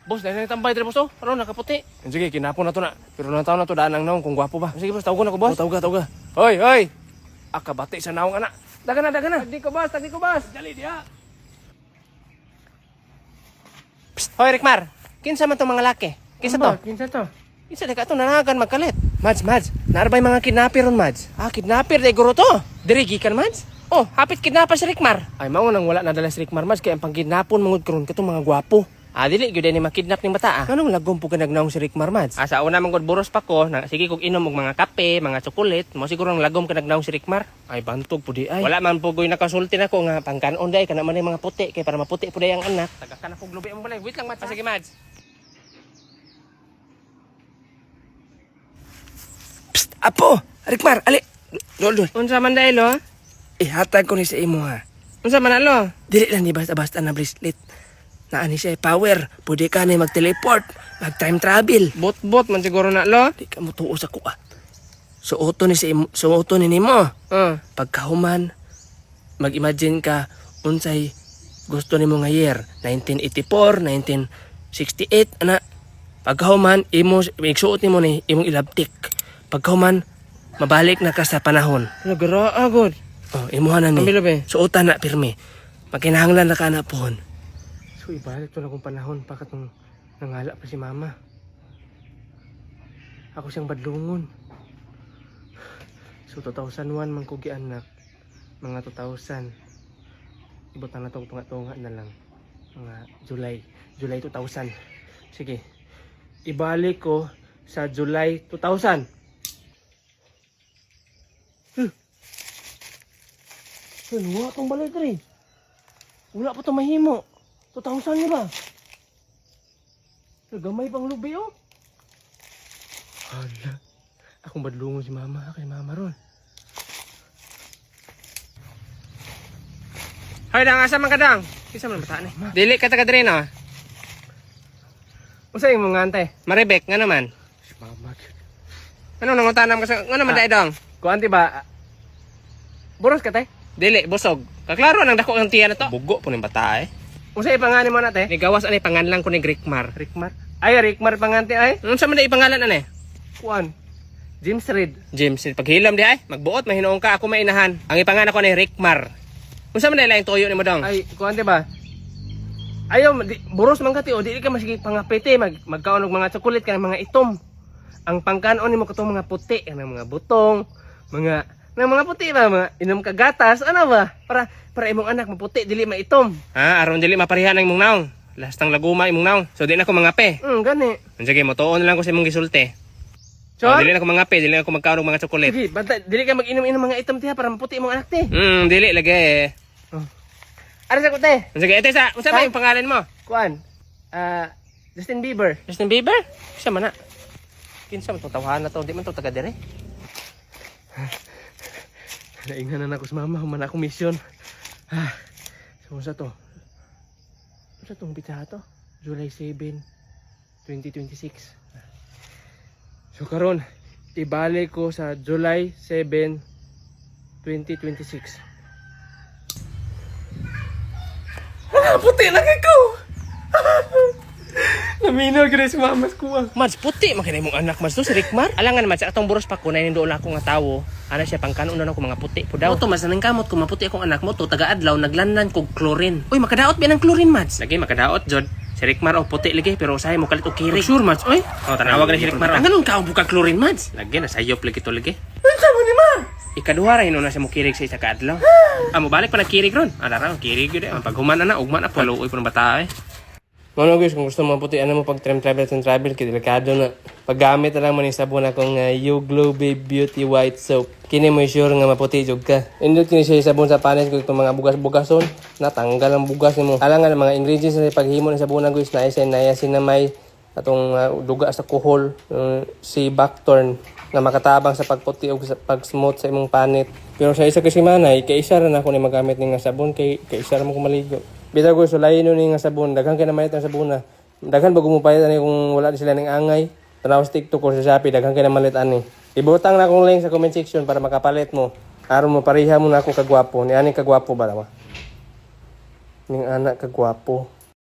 Boss, dahil tambay dito, boss, oh. Ano, nakaputi. Sige, kinapon na to na. Pero nang taon na to, daan ang naong kung gwapo ba. Sige, boss, tawagon ako, boss. Oh, tawag. Hoy, hoy! Akabati sa naong, anak. Dagan na. Tagdi ko, boss. Dali, diha. Psst, hoy, Rikmar. Kinsa man tong mga laki? Kinsa to? Kinsa ka to, nanagan magkalit. Mads. Naarbay mga kidnapper ron, Mads. Kidnapper, day guro to. Dirigi kan, Mads. Oh, hapit kidnapper si Rikmar. Ay, mao nang wala nadala si Rikmar, Mads. Kaya ang pangkidnapon mangod karon katong mga gwapo. Dili gyud ni makidnap ning bata. Anong lagom po ka nagnaong si Rikmar, Mads? Sa una mangod buros pa ko, sige kog inom og mga kape, mga tsokolit, mo siguro ang lagom ka nagnaong si Rikmar. Ay bantog pudi ay. Wala man po goy nakasulti nako nga pangkanon day kana man mga puti kay para maputi pudi ang anak. Taga ka na kog lubi mo balay. Wait lang, Mads. Sige, Mads. Psst, apo! Rikmar, ali! Dol. Unsa man day lo? Ihatag ko ni sa imo ha. Unsa man lo? Dili lang ni basta-basta na bracelet. Naani siya power. Pwede ka na mag-teleport, mag-time travel. Bot man siguro na lo. Di ka mo tuo sa kuha. Suoto ni nimo. Pagkahuman, mag-imagine ka unsay gusto nimo nga year. 1984, 1968, ana. Pagkahuman, igsuot nimo ni imong ilabtik. Pagkahuman, mabalik na ka sa panahon. Nagaraa god. Imuha na ni. Kamilo be. Suotan na pirmi. Magkinahanglan na ka na pohon. So ibalik to na kung panahon pa katong nangala pa si mama. Ako siyang badlungon. So 2001 man ko gianak. Mga 2000. Ibutan na tong tunga-tunga na lang. Mga July 2000. Sige. Ibalik ko sa July 2000. Wala tong balik rin. Wala pa itong mahimo. 2,000 niya ba? Nagamay pang lubi, oh. Hala. Akong badlungon si mama. Kay mama ron. Hoy, dang. Asa man ka, dang? Kisa man bata ni. Dili ka taga-dre na. Usa yung mga ante? Maribek, nga naman. Si mama. Ano nangutanam ka sa... Nga naman dahi, dang? Kuanti ba? Buros ka, tay? Dili, busog. Kaklaro nang dako ang tiyan na to. Bugo po ng bata, eh. Usa ipangalan mo natin? Nigawas anay pangalan ko ni Rikmar. Rikmar? Ay, Rikmar panganti ay. Ano sa man ipangalan anay? Kuan. James Reed. James Reed. Paghilam di ay, magbuot mahinoong ka ako mainahan. Ang ipangalan ko ni Rikmar. Ano sa man laing tuyo ni mo dong? Ay, kuan di ba? Ayo, buros man ka ti o di ka masigi pangapete magkaon og mga tsokolit ka mga itom. Ang pangkanon nimo katong mga puti, mga butong, mga puti ba, mga inom ka gatas, ano ba? Para imong anak maputi dili maitom. Aron dili maparihan ang imong naong. Lastang laguma imong naong. So di na ko mangape. Gani. Sige, motuon na lang ko sa imong gisulti. So, dili na ko mangape, dili na ko magkaon og mga tsokolit. Sige, basta dili ka mag-inom-inom mga itom tiha para maputi imong anak ti. Dili lagi. Ara sa kote. Sige, ete sa, unsa ba yung pangalan mo? Kuan. Justin Bieber. Justin Bieber? Siya man na. Kinsa man to tawahan na to, di man to taga dire. Nainghanan ako sa mama, human ako mission. So, sa to? Sa tong pizza to? July 7, 2026. So, karon ibalik ko sa July 7, 2026. Puti lang ako! Naminaw ka sa mamas ko. Mads, puti makinay mong anak, Mads, to si Rikmar. Alangan, Mads, atong buros pa ko na doon ako nga tawo. Ano siya, pangkanon na ko mga puti po daw. Oto, Mads, anong kamot kung maputi akong anak mo to, taga-adlaw, naglandan kog chlorine. Uy, makadaot ba ng chlorine, Mads? Lagi, makadaot, Jod. Si Rikmar, puti lagi, pero usahay mo kalit o kirik. Sure, Mads, oy. Tanawag na si Rikmar. Ang ganun ka, buka chlorine, Mads. Lagi, nasayop lagi to lagi. Ano mo ni Ma? Ikaduha rin na siya mo kirig sa isa kaadlaw. Mo balik pa nagkirig ron. Ara kirig yun eh. Paghuman na, ugman na, paluoy po ng bata eh. Ano guys, kung gusto mo puti, ano mo pag travel, kaya delikado na. Paggamit na lang mo ni sabon akong You Glow Babe Beauty White Soap. Kini mo sure nga maputi jud ka. Indot kini siya sabon sa panis kung itong mga bugas-bugason. Natanggal ang bugas mo. Alangan ang mga ingredients na paghimo ng sabon guys na niacinamide, atong duga sa kuhol, si Bactorn na makatabang sa pagputi o sa pag-smooth sa imong panit. Pero sa isa kasi manay, kaisa ra na ako ni magamit ning sabon kay kaisa ra mo ko maligo. Bitaw ko sulayin ni nga sabon, daghan kay na mayat ang sabon na. Daghan ba gumupayat ani kung wala sila ning angay. Tanaw sa TikTok ko sa Shopee, daghan kay na malit ani. Ibutang na akong link sa comment section para makapalit mo. Aron mo pariha mo na ako kagwapo. Ni ani kagwapo ba daw? Ning anak kagwapo.